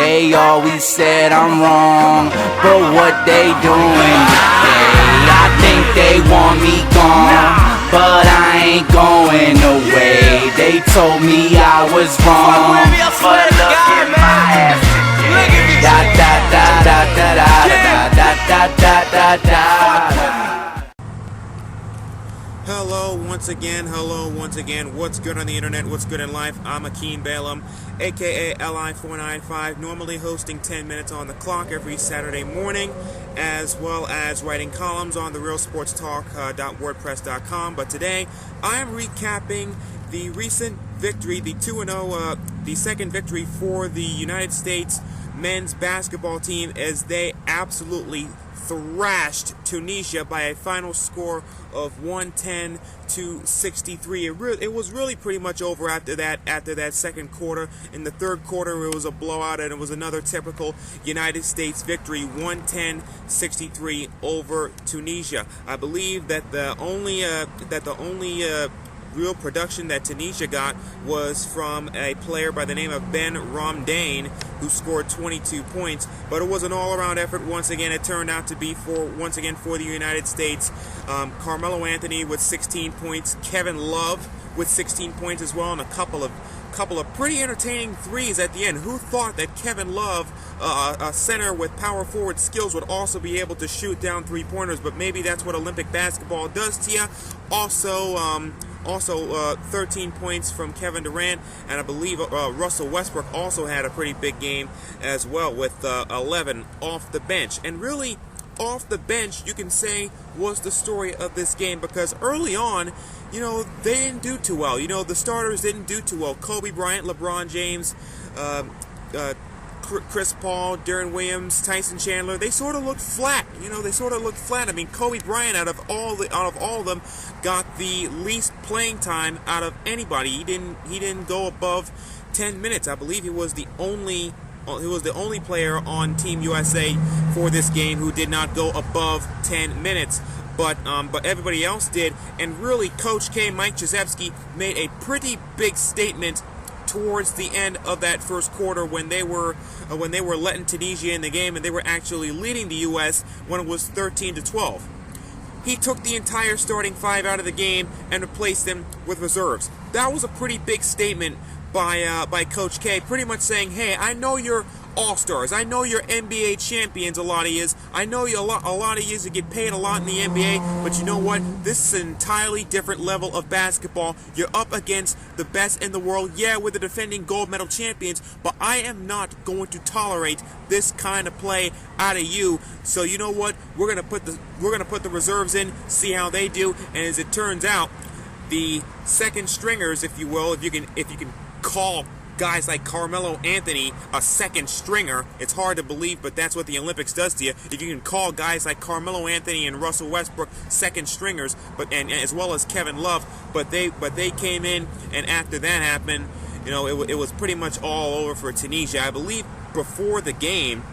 they always said I'm wrong, but what they doing today? I think they want me gone, but I ain't going away. They told me I was wrong, but look at my ass today. Da da da da da da da da da da. Hello once again, what's good on the internet, what's good in life? I'm Akiem Balaam, aka Li495, normally hosting 10 minutes on the clock every Saturday morning, as well as writing columns on therealsportstalk.wordpress.com. But today, I am recapping the recent victory, the 2-0, the second victory for the United States men's basketball team as they absolutely thrashed Tunisia by a final score of 110-63. It was really pretty much over after that second quarter. In the third quarter, it was a blowout, and it was another typical United States victory, 110-63 over Tunisia. I believe that the only real production that Tunisia got was from a player by the name of Ben Ramdane, who scored 22 points, but it was an all-around effort. Once again, it turned out to be for the United States. Carmelo Anthony with 16 points, Kevin Love with 16 points as well, and a couple of pretty entertaining threes at the end. Who thought that Kevin Love, a center with power forward skills, would also be able to shoot down three-pointers? But maybe that's what Olympic basketball does to you. Also, 13 points from Kevin Durant, and I believe Russell Westbrook also had a pretty big game as well with 11 off the bench. And really, off the bench, you can say, was the story of this game, because early on, they didn't do too well. The starters didn't do too well. Kobe Bryant, LeBron James, Chris Paul, Deron Williams, Tyson Chandler, they sort of looked flat. They sort of looked flat. I mean, Kobe Bryant, out of all of them, got the least playing time out of anybody. He didn't go above 10 minutes. I believe he was the only player on Team USA for this game who did not go above 10 minutes. But everybody else did. And really, Coach K, Mike Krzyzewski, made a pretty big statement towards the end of that first quarter when they were letting Tunisia in the game, and they were actually leading the U.S. when it was 13-12. He took the entire starting five out of the game and replaced them with reserves. That was a pretty big statement by Coach K, pretty much saying, hey, I know you're all-stars. I know you're NBA champions, a lot of yous. I know a lot of yous get paid a lot in the NBA, but you know what? This is an entirely different level of basketball. You're up against the best in the world. Yeah, we're the defending gold medal champions, but I am not going to tolerate this kind of play out of you. So you know what? We're gonna put the reserves in, see how they do. And as it turns out, the second stringers, if you will, if you can call guys like Carmelo Anthony a second stringer, it's hard to believe, but that's what the Olympics does to you. If you can call guys like Carmelo Anthony and Russell Westbrook second stringers, and as well as Kevin Love, but they came in, and after that happened, it was pretty much all over for Tunisia. I believe before the game,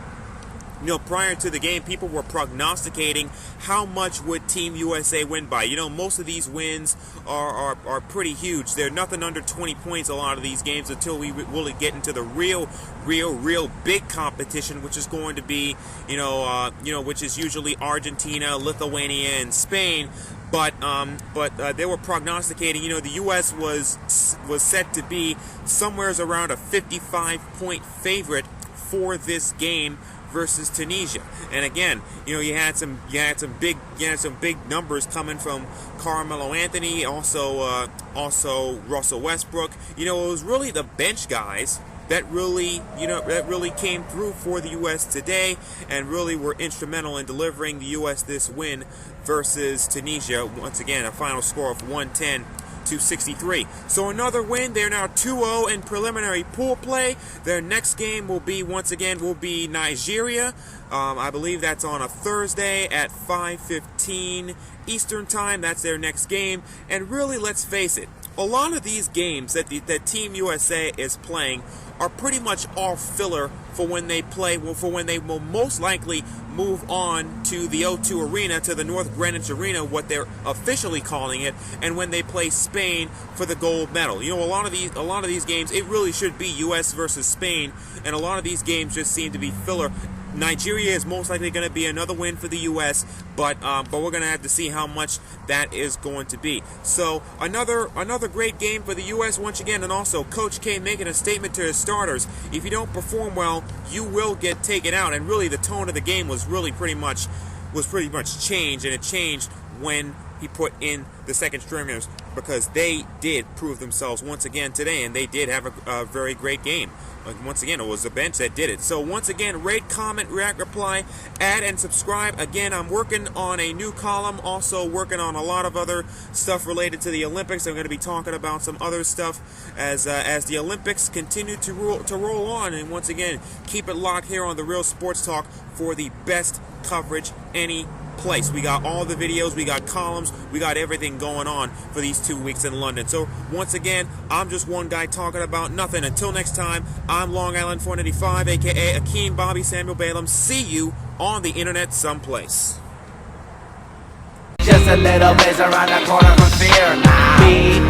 prior to the game, people were prognosticating how much would Team USA win by. Most of these wins are pretty huge. They're nothing under 20 points, a lot of these games, until we really get into the real big competition, which is going to be, which is usually Argentina, Lithuania, and Spain. But they were prognosticating, the U.S. was set to be somewhere around a 55-point favorite for this game versus Tunisia. And again, you had some big numbers coming from Carmelo Anthony, also Russell Westbrook. It was really the bench guys that really came through for the U.S. today, and really were instrumental in delivering the U.S. this win versus Tunisia. Once again, a final score of 110-63. So another win. They're now 2-0 in preliminary pool play. Their next game will be Nigeria. I believe that's on a Thursday at 5:15 Eastern Time. That's their next game. And really, let's face it, a lot of these games that that Team USA is playing are pretty much all filler for when they play, for when they will most likely move on to the O2 Arena, to the North Greenwich Arena, what they're officially calling it, and when they play Spain for the gold medal. You know, a lot of these games, it really should be U.S. versus Spain, and a lot of these games just seem to be filler. Nigeria is most likely going to be another win for the U.S., but we're going to have to see how much that is going to be. So another great game for the U.S. once again, and also Coach K making a statement to his starters: if you don't perform well, you will get taken out. And really, the tone of the game was really pretty much changed, and it changed when he put in the second stringers, because they did prove themselves once again today, and they did have a very great game. Once again, it was the bench that did it. So once again, rate, comment, react, reply, add, and subscribe. Again, I'm working on a new column, also working on a lot of other stuff related to the Olympics. I'm going to be talking about some other stuff as the Olympics continue to roll on. And once again, keep it locked here on The Real Sports Talk for the best coverage any place. We got all the videos, we got columns, we got everything going on for these 2 weeks in London. So once again, I'm just one guy talking about nothing. Until next time, I'm Long Island 485, aka Akiem Bobby Samuel Balaam. See you on the internet someplace. Just a little place around the corner from fear. Be